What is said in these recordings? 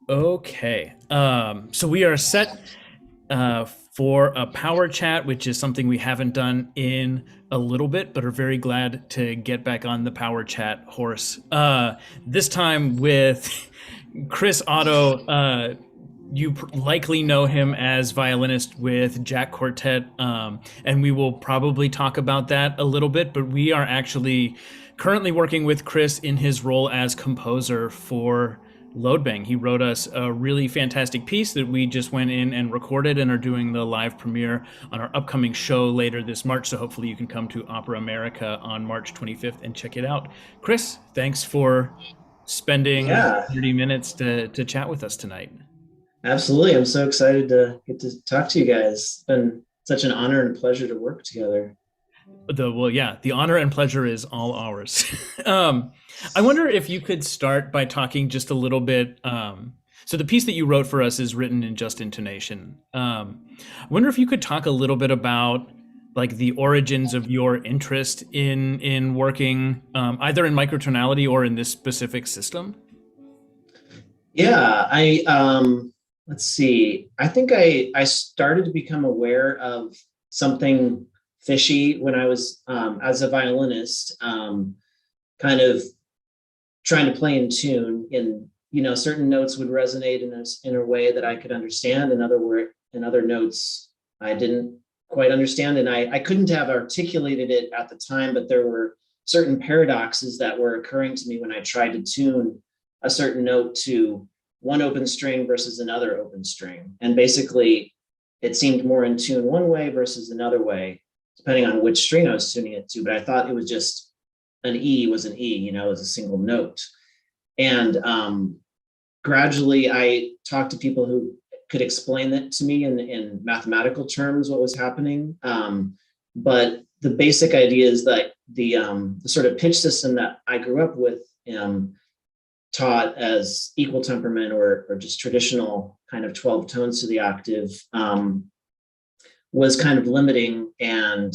Okay. So we are set for a power chat, which is something we haven't done in a little bit, but are very glad to get back on the power chat horse. This time with Chris Otto. You likely know him as violinist with Jack Quartet, and we will probably talk about that a little bit. But we are actually currently working with Chris in his role as composer for Loadbang. He wrote us a really fantastic piece that we just went in and recorded and are doing the live premiere on our upcoming show later this March. So hopefully you can come to Opera America on March 25th and check it out. Chris, thanks for spending Yeah, 30 minutes to chat with us tonight. absolutely. I'm so excited to get to talk to you guys. It's been such an honor and pleasure to work together. The honor and pleasure is all ours. I wonder if you could start by talking just a little bit. So the piece that you wrote for us is written in just intonation. I wonder if you could talk a little bit about like the origins of your interest in working either in microtonality or in this specific system. Yeah, let's see. I think I started to become aware of something fishy when I was as a violinist, kind of trying to play in tune. And certain notes would resonate in a way that I could understand, and other notes I didn't quite understand, and I couldn't have articulated it at the time, but there were certain paradoxes that were occurring to me when I tried to tune a certain note to one open string versus another open string. And basically, it seemed more in tune one way versus another way, depending on which string I was tuning it to. But I thought it was just an E was an E, it was a single note. And gradually, I talked to people who could explain that to me in mathematical terms, what was happening. But the basic idea is that the sort of pitch system that I grew up with, taught as equal temperament or just traditional kind of 12 tones to the octave, was kind of limiting. And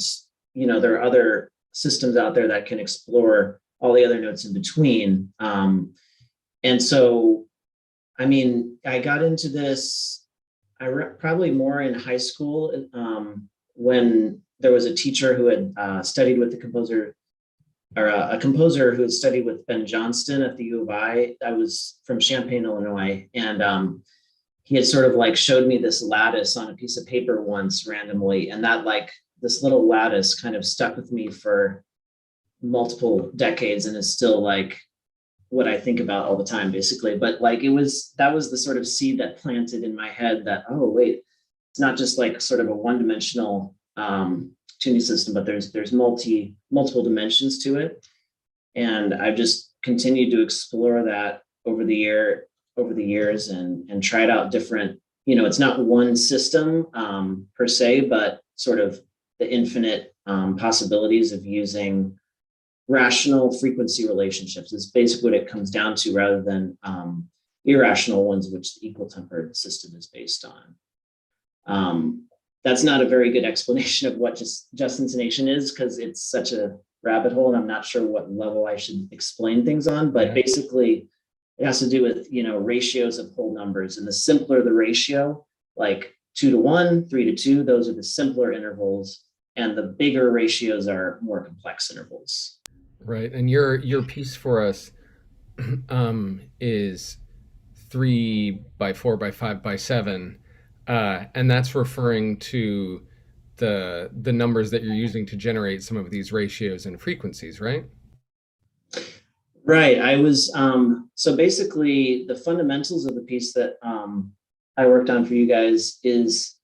there are other systems out there that can explore all the other notes in between. And so, I got into this probably more in high school, when there was a teacher who had studied with the composer, or a composer who had studied with Ben Johnston at the U of I. I was from Champaign, Illinois, and he had sort of like showed me this lattice on a piece of paper once randomly, and that this little lattice kind of stuck with me for multiple decades and is still like what I think about all the time, basically. But that was the sort of seed that planted in my head that, oh wait, it's not just like sort of a one-dimensional tuning system, but there's multiple dimensions to it. And I've just continued to explore that over the years and tried out different, it's not one system per se, but sort of the infinite possibilities of using rational frequency relationships is basically what it comes down to, rather than irrational ones, which the equal tempered system is based on. That's not a very good explanation of what just intonation is, because it's such a rabbit hole, and I'm not sure what level I should explain things on. But basically, it has to do with ratios of whole numbers, and the simpler the ratio, like 2 to 1, 3 to 2, those are the simpler intervals, and the bigger ratios are more complex intervals. Right. And your piece for us is 3 by 4 by 5 by 7, and that's referring to the numbers that you're using to generate some of these ratios and frequencies, right? Right. I was so basically the fundamentals of the piece that I worked on for you guys is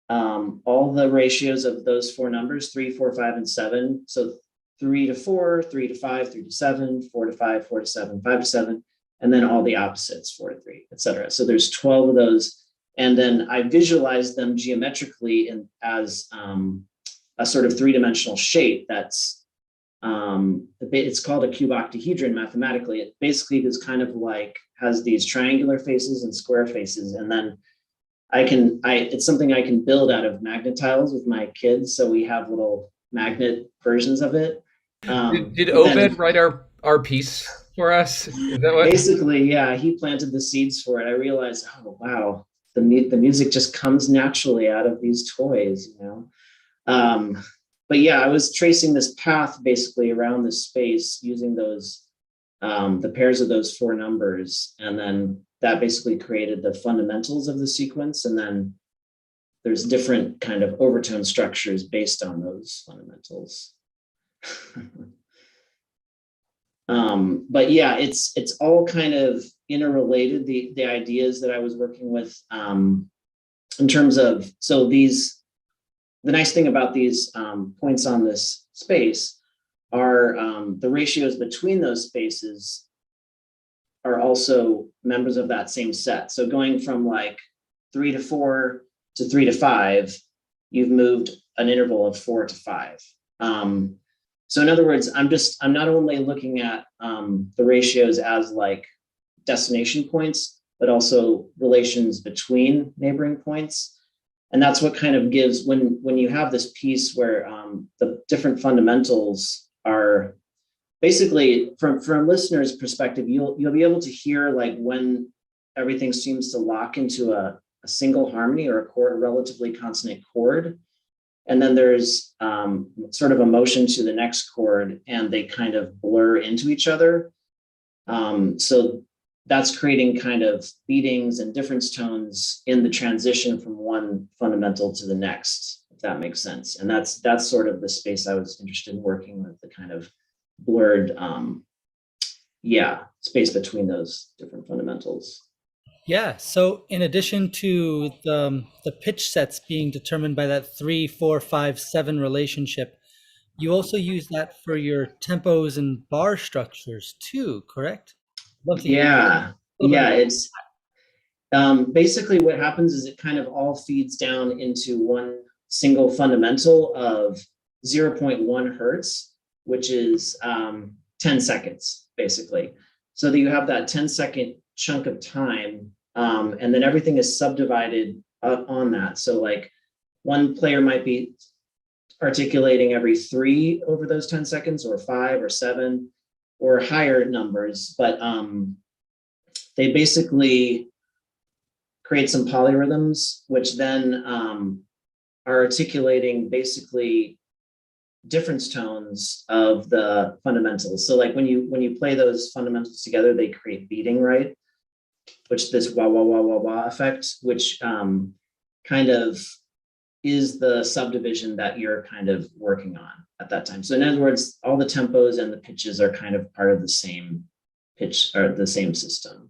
all the ratios of those four numbers, 3, 4, 5, and 7. So 3 to 4, 3 to 5, 3 to 7, 4 to 5, 4 to 7, 5 to 7, and then all the opposites, 4 to 3, etc. So there's 12 of those. And then I visualized them geometrically as a sort of three-dimensional shape that's, it's called a cube octahedron mathematically. It basically is kind of like, has these triangular faces and square faces. And then it's something I can build out of magnet tiles with my kids. So we have little magnet versions of it. Did But then, Obed write our our piece for us? Is that what? Basically, yeah, he planted the seeds for it. I realized, oh wow, the music just comes naturally out of these toys, you know. But yeah, I was tracing this path basically around this space using those the pairs of those four numbers, and then that basically created the fundamentals of the sequence, and then there's different kind of overtone structures based on those fundamentals. But yeah, it's all kind of interrelated. The ideas that I was working with in terms of, so these, the nice thing about these points on this space are the ratios between those spaces are also members of that same set. So going from like 3 to 4 to 3 to 5, you've moved an interval of 4 to 5. So in other words, I'm not only looking at the ratios as like destination points, but also relations between neighboring points. And that's what kind of gives, when you have this piece where the different fundamentals are basically, from a listener's perspective, you'll be able to hear like when everything seems to lock into a single harmony or a chord, a relatively consonant chord. And then there's sort of a motion to the next chord, and they kind of blur into each other. So that's creating kind of beatings and difference tones in the transition from one fundamental to the next, if that makes sense. And that's sort of the space I was interested in working with, the kind of blurred, space between those different fundamentals. Yeah. So in addition to the pitch sets being determined by that 3, 4, 5, 7 relationship, you also use that for your tempos and bar structures too, correct? Love to hear Yeah, a little bit about it's basically what happens is it kind of all feeds down into one single fundamental of 0.1 hertz, which is 10 seconds, basically. So that you have that 10-second chunk of time, and then everything is subdivided on that. So like one player might be articulating every 3 over those 10 seconds, or 5 or 7, or higher numbers, but they basically create some polyrhythms, which then are articulating basically difference tones of the fundamentals. So like when you play those fundamentals together, they create beating, right? Which this wah wah wah wah wah effect, which kind of is the subdivision that you're kind of working on at that time. So in other words, all the tempos and the pitches are kind of part of the same pitch or the same system.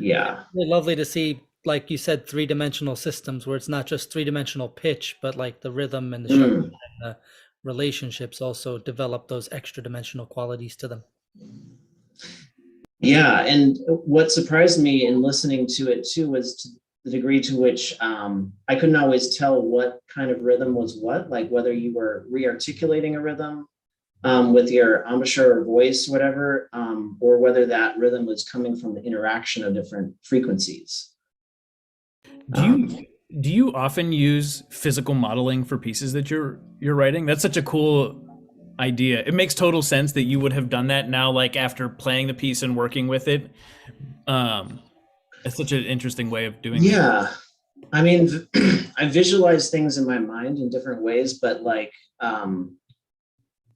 Yeah. really lovely to see, like you said, three-dimensional systems where it's not just three-dimensional pitch, but like the rhythm and the sharp Mm. and the relationships also develop those extra dimensional qualities to them. Yeah, and what surprised me in listening to it too was to the degree to which I couldn't always tell what kind of rhythm was what, like whether you were re-articulating a rhythm with your embouchure or voice, whatever, or whether that rhythm was coming from the interaction of different frequencies. Do you often use physical modeling for pieces that you're writing? That's such a cool idea. It makes total sense that you would have done that now, like after playing the piece and working with it. It's such an interesting way of doing it. Yeah, I mean, I visualize things in my mind in different ways, but like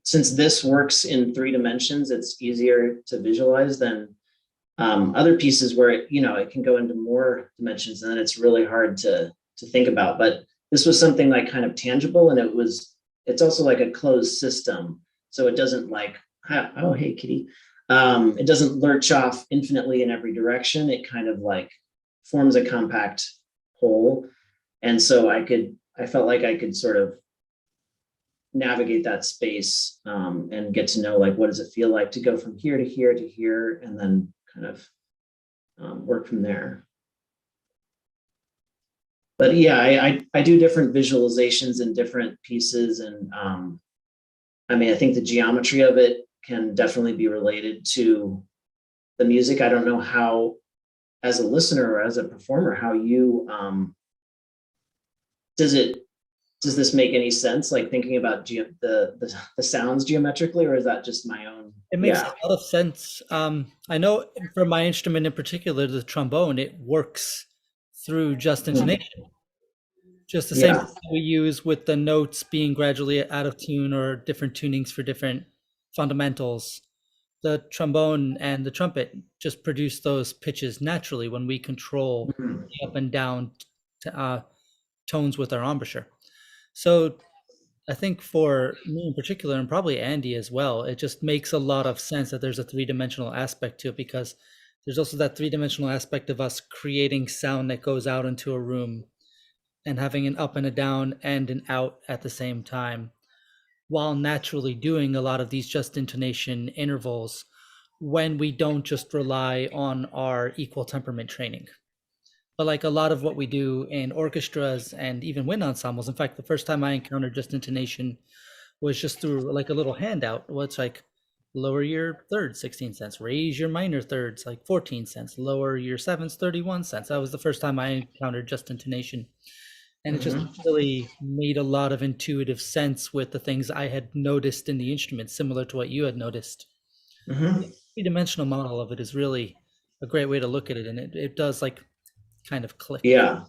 since this works in 3 dimensions, it's easier to visualize than other pieces where it can go into more dimensions, and then it's really hard to think about. But this was something like kind of tangible, and it's also like a closed system, so it doesn't like, oh hey kitty, it doesn't lurch off infinitely in every direction. It kind of like forms a compact whole, and so I felt like I could sort of navigate that space and get to know like what does it feel like to go from here to here to here, and then kind of work from there. But yeah, I do different visualizations in different pieces, and I mean, I think the geometry of it can definitely be related to the music. I don't know how, as a listener or as a performer, how you does it does this make any sense? Like thinking about the sounds geometrically, or is that just my own? It makes a lot of sense. I know for my instrument in particular, the trombone, it works through just intonation. Just the same Yeah. thing we use with the notes being gradually out of tune or different tunings for different fundamentals. The trombone and the trumpet just produce those pitches naturally when we control Mhm. the up and down tones with our embouchure. So I think for me in particular, and probably Andy as well, it just makes a lot of sense that there's a three-dimensional aspect to it, because there's also that three-dimensional aspect of us creating sound that goes out into a room and having an up and a down and an out at the same time, while naturally doing a lot of these just intonation intervals when we don't just rely on our equal temperament training. But like a lot of what we do in orchestras and even wind ensembles, in fact, the first time I encountered just intonation was just through like a little handout. Well, it's like lower your thirds 16 cents, raise your minor thirds like 14 cents, lower your sevenths 31 cents. That was the first time I encountered just intonation. And it just really made a lot of intuitive sense with the things I had noticed in the instrument, similar to what you had noticed. Mm-hmm. The three-dimensional model of it is really a great way to look at it, and it does like kind of click. Yeah.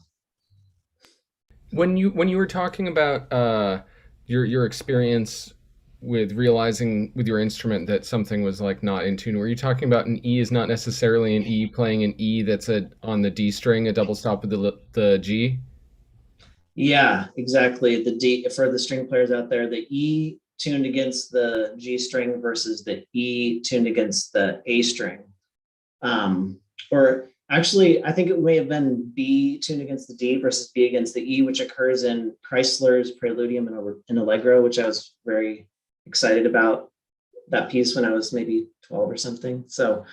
When you were talking about your experience with realizing with your instrument that something was like not in tune, were you talking about an E is not necessarily an E playing an E that's on the D string, a double stop with the G? Yeah, exactly. The D, for the string players out there, the E tuned against the G string versus the E tuned against the A string. Or actually, I think it may have been B tuned against the D versus B against the E, which occurs in Chrysler's Preludium and Allegro, which I was very excited about that piece when I was maybe 12 or something. So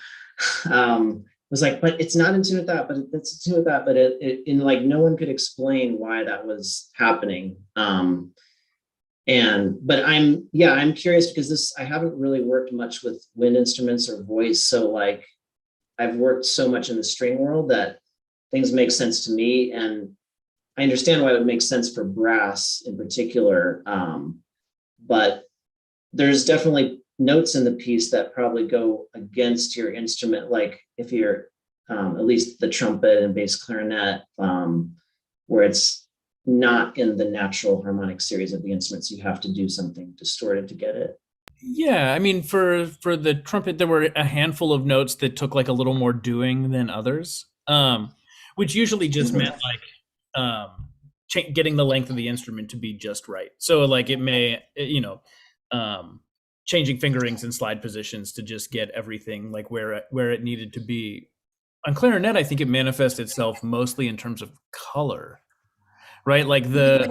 was like, but it's not in tune with that, but it's in tune with that, but it in like no one could explain why that was happening. But I'm curious because I haven't really worked much with wind instruments or voice. So like I've worked so much in the string world that things make sense to me. And I understand why it would make sense for brass in particular. But there's definitely notes in the piece that probably go against your instrument, like if you're at least the trumpet and bass clarinet, where it's not in the natural harmonic series of the instruments, you have to do something distorted to get it. Yeah, I mean, for the trumpet, there were a handful of notes that took like a little more doing than others, which usually just meant like getting the length of the instrument to be just right. So like it may, changing fingerings and slide positions to just get everything like where it needed to be. On clarinet, I think it manifests itself mostly in terms of color, right? Like the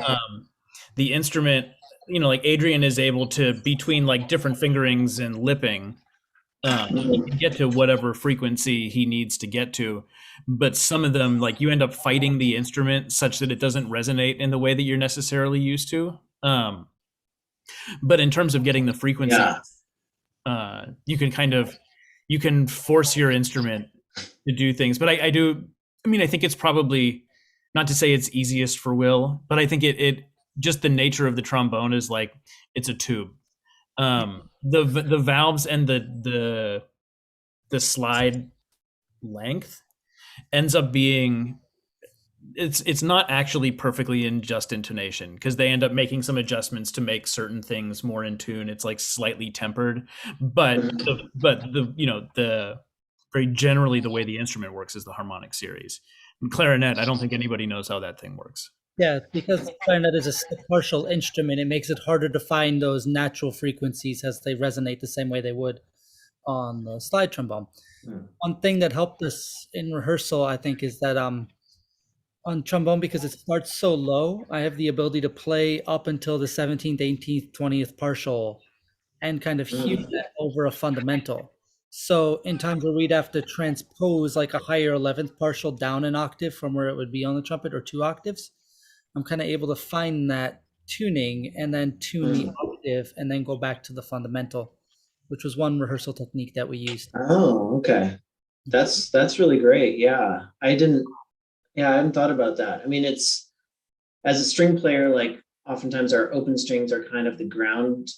instrument, like Adrian is able to, between like different fingerings and lipping, he can get to whatever frequency he needs to get to. But some of them, like you end up fighting the instrument such that it doesn't resonate in the way that you're necessarily used to. But in terms of getting the frequency, you can force your instrument to do things. But I think it's probably, not to say it's easiest for Will, but I think it just the nature of the trombone is like it's a tube. The valves and the slide length ends up being, it's not actually perfectly in just intonation, because they end up making some adjustments to make certain things more in tune. It's like slightly tempered, but the very generally the way the instrument works is the harmonic series. In clarinet, I don't think anybody knows how that thing works. Yeah, because clarinet is a partial instrument, it makes it harder to find those natural frequencies as they resonate the same way they would on the slide trombone. One thing that helped us in rehearsal, I think, is that on trombone, because it starts so low, I have the ability to play up until the 17th, 18th, 20th partial and kind of hew that over a fundamental. So in times where we'd have to transpose like a higher 11th partial down an octave from where it would be on the trumpet, or 2 octaves, I'm kind of able to find that tuning and then tune the octave and then go back to the fundamental, which was one rehearsal technique that we used. Oh, okay. That's really great. Yeah. I hadn't thought about that. I mean, it's, as a string player, like oftentimes our open strings are kind of the ground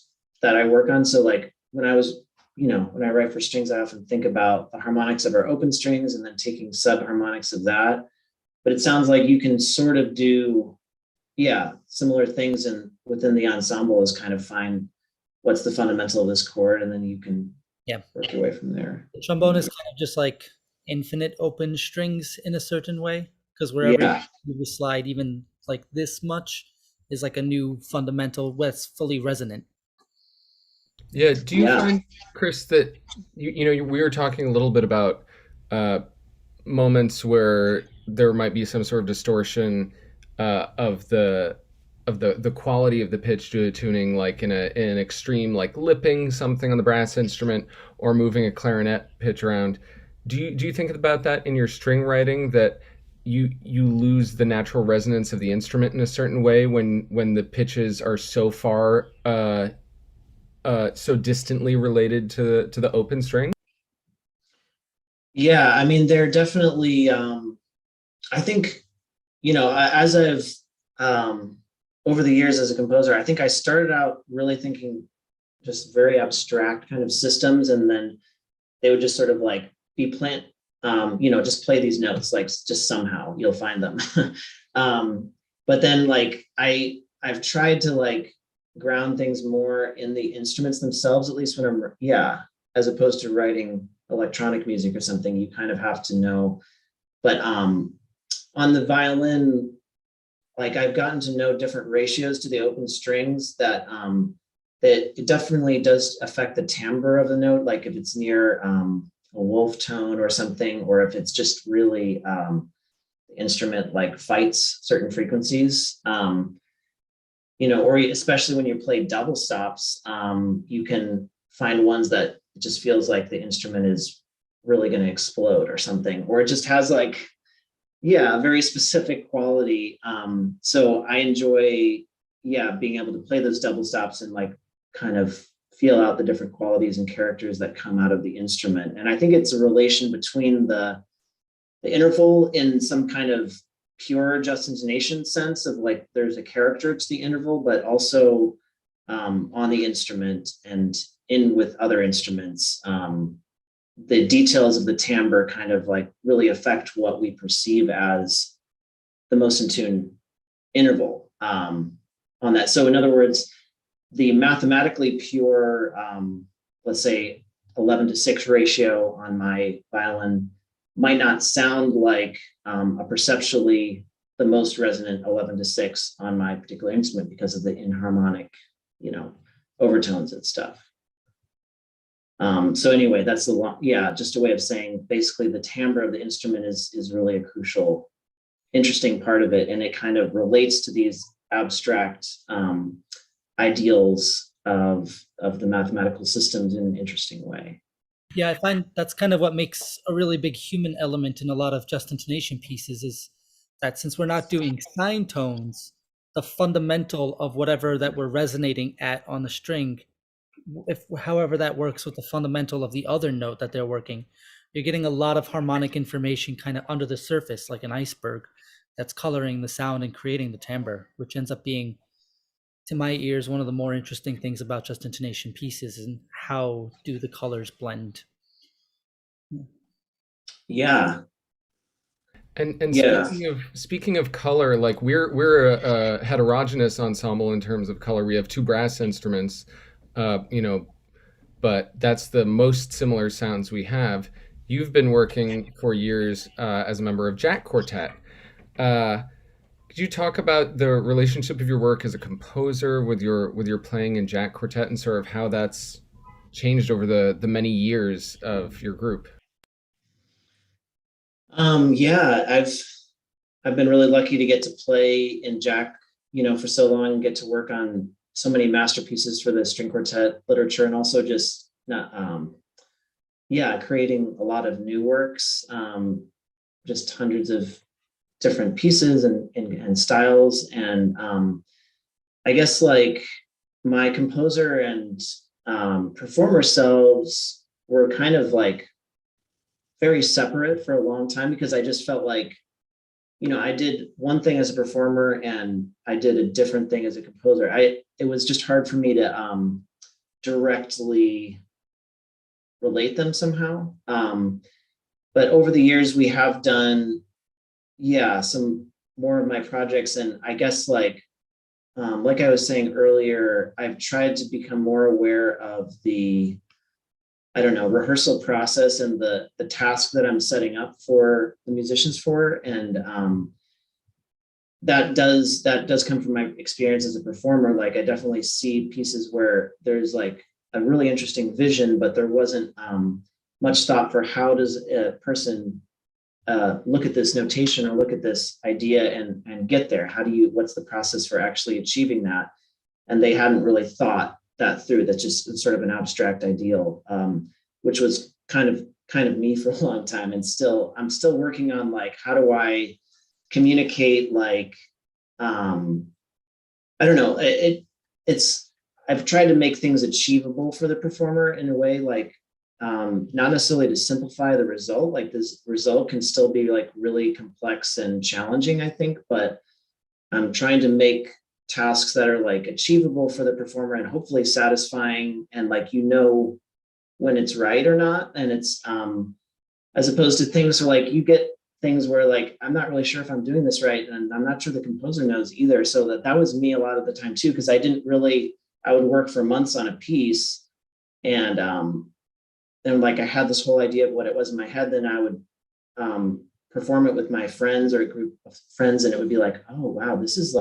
that I work on. So like when I was, when I write for strings, I often think about the harmonics of our open strings and then taking subharmonics of that. But it sounds like you can sort of do, similar things and within the ensemble is kind of find what's the fundamental of this chord, and then you can work your way from there. The trombone is kind of just like infinite open strings in a certain way, because wherever you slide, even like this much, is like a new fundamental that's fully resonant. Yeah. Do you find, Chris, that we were talking a little bit about moments where there might be some sort of distortion of the quality of the pitch due to tuning, like in an extreme, like lipping something on the brass instrument or moving a clarinet pitch around. Do you think about that in your string writing, that you lose the natural resonance of the instrument in a certain way when the pitches are so far so distantly related to the open string? Yeah, I mean, they're definitely, I think, as I've, over the years as a composer, I think I started out really thinking just very abstract kind of systems, and then they would just sort of like be just play these notes, like just somehow you'll find them. But then like I've tried to like ground things more in the instruments themselves, at least when I'm, as opposed to writing electronic music or something, you kind of have to know. But on the violin, like I've gotten to know different ratios to the open strings that that it definitely does affect the timbre of the note. Like if it's near a wolf tone or something, or if it's just really the instrument like fights certain frequencies, or especially when you play double stops, you can find ones that it just feels like the instrument is really going to explode or something, or it just has like, a very specific quality. So I enjoy, being able to play those double stops and like kind of feel out the different qualities and characters that come out of the instrument. And I think it's a relation between the interval in some kind of pure just intonation sense of like there's a character to the interval, but also on the instrument and in with other instruments, the details of the timbre kind of like really affect what we perceive as the most in tune interval on that. So in other words, the mathematically pure, let's say 11:6 ratio on my violin might not sound like a perceptually the most resonant 11:6 on my particular instrument because of the inharmonic, overtones and stuff. So anyway, that's just a way of saying basically the timbre of the instrument is really a crucial, interesting part of it. And it kind of relates to these abstract ideals of the mathematical systems in an interesting way. Yeah, I find that's kind of what makes a really big human element in a lot of just intonation pieces, is that since we're not doing sine tones, the fundamental of whatever that we're resonating at on the string, however that works with the fundamental of the other note that they're working, you're getting a lot of harmonic information kind of under the surface, like an iceberg, that's coloring the sound and creating the timbre, which ends up being, to my ears, one of the more interesting things about just intonation pieces, and how do the colors blend. Yeah. And speaking of color, like we're a heterogeneous ensemble in terms of color. We have two brass instruments, but that's the most similar sounds we have. You've been working for years as a member of Jack Quartet. Could you talk about the relationship of your work as a composer with your playing in Jack Quartet, and sort of how that's changed over the many years of your group? I've been really lucky to get to play in Jack, for so long, and get to work on so many masterpieces for the string quartet literature, and also just creating a lot of new works, just hundreds of different pieces and styles. And I guess like my composer and performer selves were kind of like very separate for a long time, because I just felt like I did one thing as a performer and I did a different thing as a composer. It was just hard for me to directly relate them somehow. But over the years, we have done, some more of my projects, and I guess like I was saying earlier, I've tried to become more aware of the, I don't know, rehearsal process and the task that I'm setting up for the musicians for. And that does come from my experience as a performer. Like I definitely see pieces where there's like a really interesting vision, but there wasn't much thought for how does a person look at this notation or look at this idea and get there? What's the process for actually achieving that? And they hadn't really thought that through. That's just sort of an abstract ideal, which was kind of me for a long time. And I'm still working on like, how do I communicate like, I don't know, I've tried to make things achievable for the performer in a way, like not necessarily to simplify the result. Like this result can still be like really complex and challenging, I think, but I'm trying to make tasks that are like achievable for the performer and hopefully satisfying and like, when it's right or not. And it's as opposed to things where like you get things where like, I'm not really sure if I'm doing this right. And I'm not sure the composer knows either. So that was me a lot of the time too, because I would work for months on a piece and like I had this whole idea of what it was in my head. Then I would perform it with my friends or a group of friends, and it would be like, oh wow, this is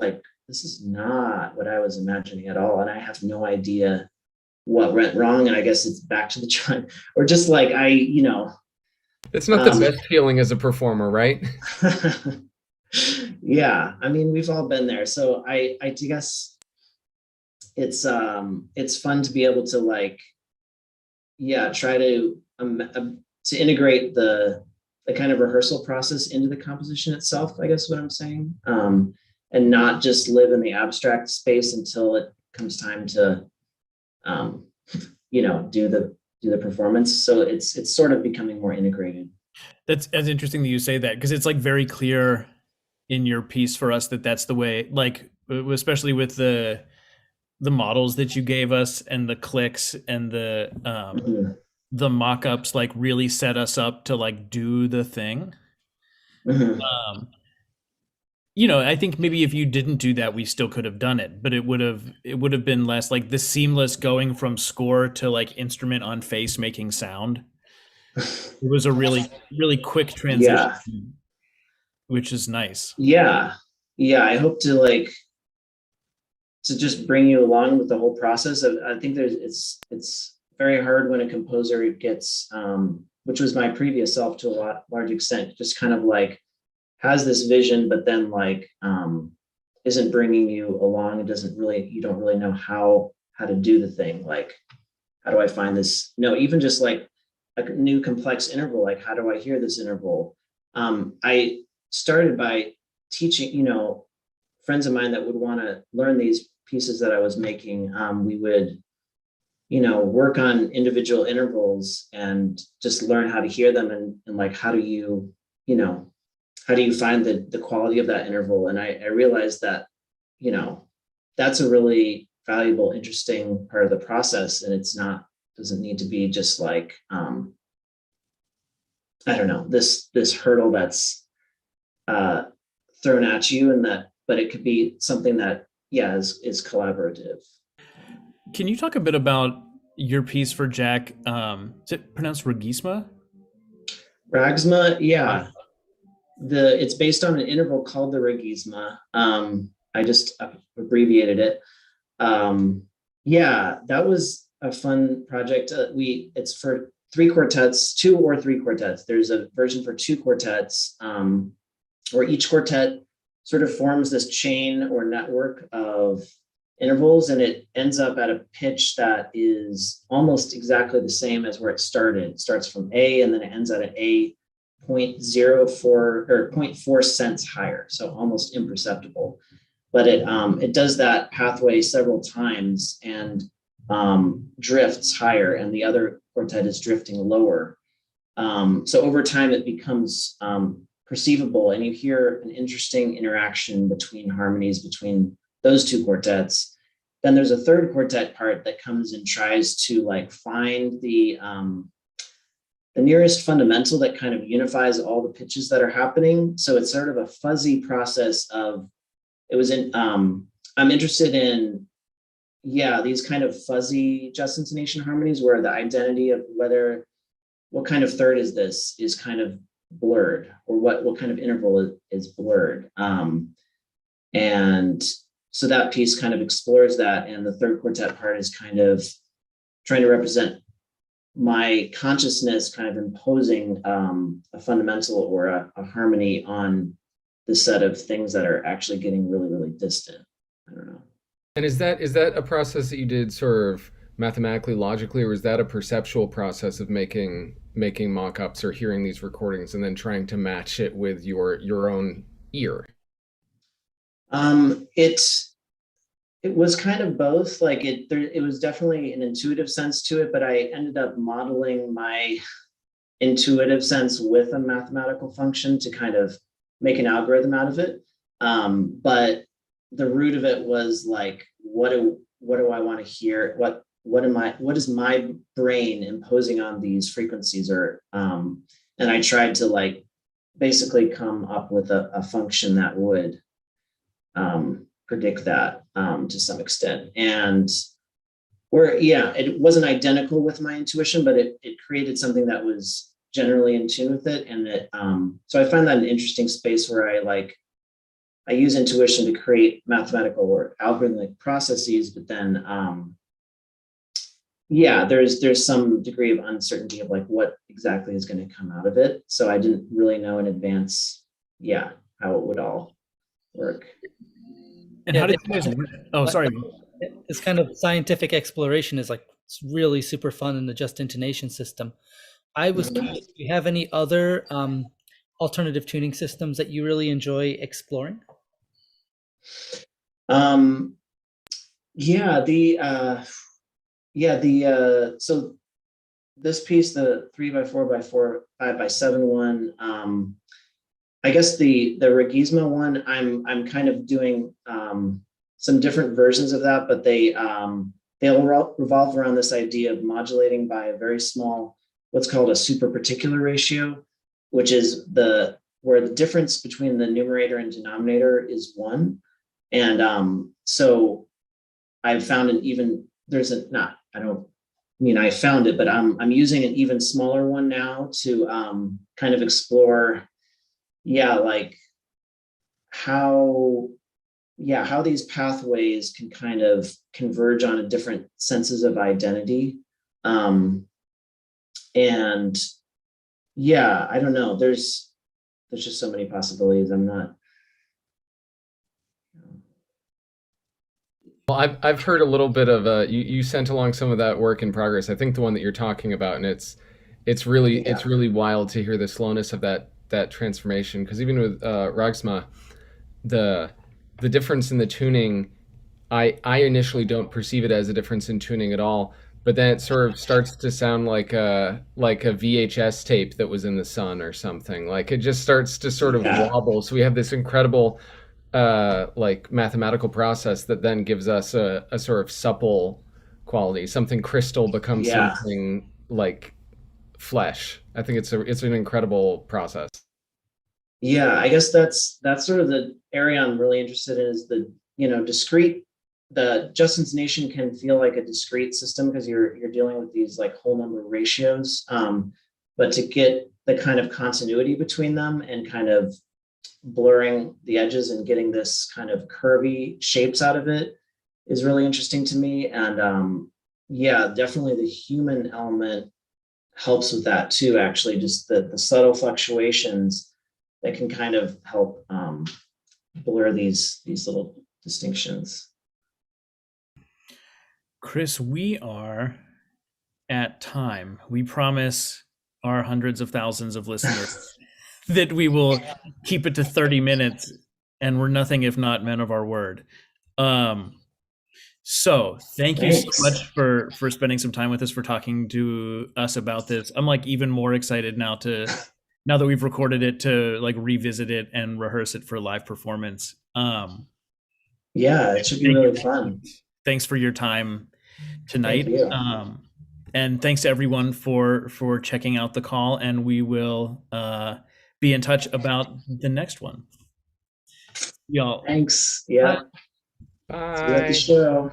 not what I was imagining at all, and I have no idea what went wrong. And I guess it's back to the trying, or just like it's not the best feeling as a performer, right? Yeah, I mean, we've all been there. So I guess it's fun to be able to like, try to integrate the kind of rehearsal process into the composition itself, I guess what I'm saying, and not just live in the abstract space until it comes time to, do the performance. So it's sort of becoming more integrated. That's interesting that you say that, because it's like very clear in your piece for us that that's the way, like especially with the models that you gave us and the clicks and the mock-ups like really set us up to like do the thing. Mm-hmm. I think maybe if you didn't do that, we still could have done it, but it would have been less like the seamless going from score to like instrument on face making sound. It was a really, really quick transition, Yeah. which is nice. Yeah. I hope to just bring you along with the whole process. I think it's very hard when a composer gets, which was my previous self to a large extent, just kind of like has this vision, but then like isn't bringing you along. You don't really know how to do the thing. Like, how do I find this? No, even just like a new complex interval, like how do I hear this interval? I started by teaching, friends of mine that would want to learn these pieces that I was making. We would, work on individual intervals and just learn how to hear them and like, how do you find the quality of that interval? And I realized that, that's a really valuable, interesting part of the process. And doesn't need to be just like, I don't know, this hurdle that's thrown at you, but it could be something that, is collaborative. Can you talk a bit about your piece for Jack? Is it pronounced Regisma? Ragsma, yeah. It's based on an interval called the Regisma. I just abbreviated it. That was a fun project. It's for 3 quartets, 2 or 3 quartets. There's a version for 2 quartets, where each quartet sort of forms this chain or network of intervals, and it ends up at a pitch that is almost exactly the same as where it started. It starts from A and then it ends at an A 0.04 or 0.4 cents higher, so almost imperceptible. But it does that pathway several times and drifts higher, and the other quartet is drifting lower. So over time, it becomes perceivable, and you hear an interesting interaction between harmonies between those two quartets. Then there's a third quartet part that comes and tries to like find the nearest fundamental that kind of unifies all the pitches that are happening. So it's sort of a fuzzy process of, I'm interested in, these kind of fuzzy just intonation harmonies where the identity of what kind of third is this is kind of blurred, or what kind of interval is blurred. And so that piece kind of explores that. And the third quartet part is kind of trying to represent my consciousness kind of imposing a fundamental or a harmony on the set of things that are actually getting really, really distant. I don't know. And is that a process that you did sort of mathematically, logically, or is that a perceptual process of making mock-ups or hearing these recordings and then trying to match it with your own ear? It was kind of both. Like it was definitely an intuitive sense to it, but I ended up modeling my intuitive sense with a mathematical function to kind of make an algorithm out of it. But the root of it was like, what do I want to hear? What is my brain imposing on these frequencies? Or and I tried to like basically come up with a function that would predict that to some extent. And it wasn't identical with my intuition, but it created something that was generally in tune with it. And that so I find that an interesting space where I use intuition to create mathematical or algorithmic processes, but then there's some degree of uncertainty of like what exactly is going to come out of it. So I didn't really know in advance, how it would all work. And how did you guys? Oh, sorry. This kind of scientific exploration is like, it's really super fun in the just intonation system. I was curious, do you have any other alternative tuning systems that you really enjoy exploring? So this piece, the 3x4x4 5x7 one, I guess the Regisma one, I'm kind of doing some different versions of that, but they'll revolve around this idea of modulating by a very small, what's called a super particular ratio, which is where the difference between the numerator and denominator is 1. And so I've found I found it, but I'm using an even smaller one now to kind of explore like how these pathways can kind of converge on different senses of identity. And I don't know, there's just so many possibilities. I'm not. Well, I've heard a little bit of you sent along some of that work in progress. I think the one that you're talking about, and it's really wild to hear the slowness of that transformation, because even with Ragsma, the difference in the tuning, I initially don't perceive it as a difference in tuning at all, but then it sort of starts to sound like a VHS tape that was in the sun or something. Like it just starts to sort of wobble. So we have this incredible like mathematical process that then gives us a sort of supple quality. Something crystal becomes something like flesh. I think it's an incredible process. Yeah, I guess that's sort of the area I'm really interested in, is the discrete. The just intonation can feel like a discrete system because you're dealing with these like whole number ratios, but to get the kind of continuity between them and kind of blurring the edges and getting this kind of curvy shapes out of it is really interesting to me. And definitely the human element helps with that too, actually, just the subtle fluctuations that can kind of help blur these little distinctions. Chris, we are at time. We promise our hundreds of thousands of listeners that we will keep it to 30 minutes, and we're nothing if not men of our word. So thank you so much for spending some time with us, for talking to us about this. I'm like even more excited now to now that we've recorded it, to like revisit it and rehearse it for live performance. Yeah, it should be really fun. Thanks for your time tonight. Thank you. And thanks to everyone for checking out the call, and we will be in touch about the next one. Y'all. Thanks. Yeah. Bye. See you at the show.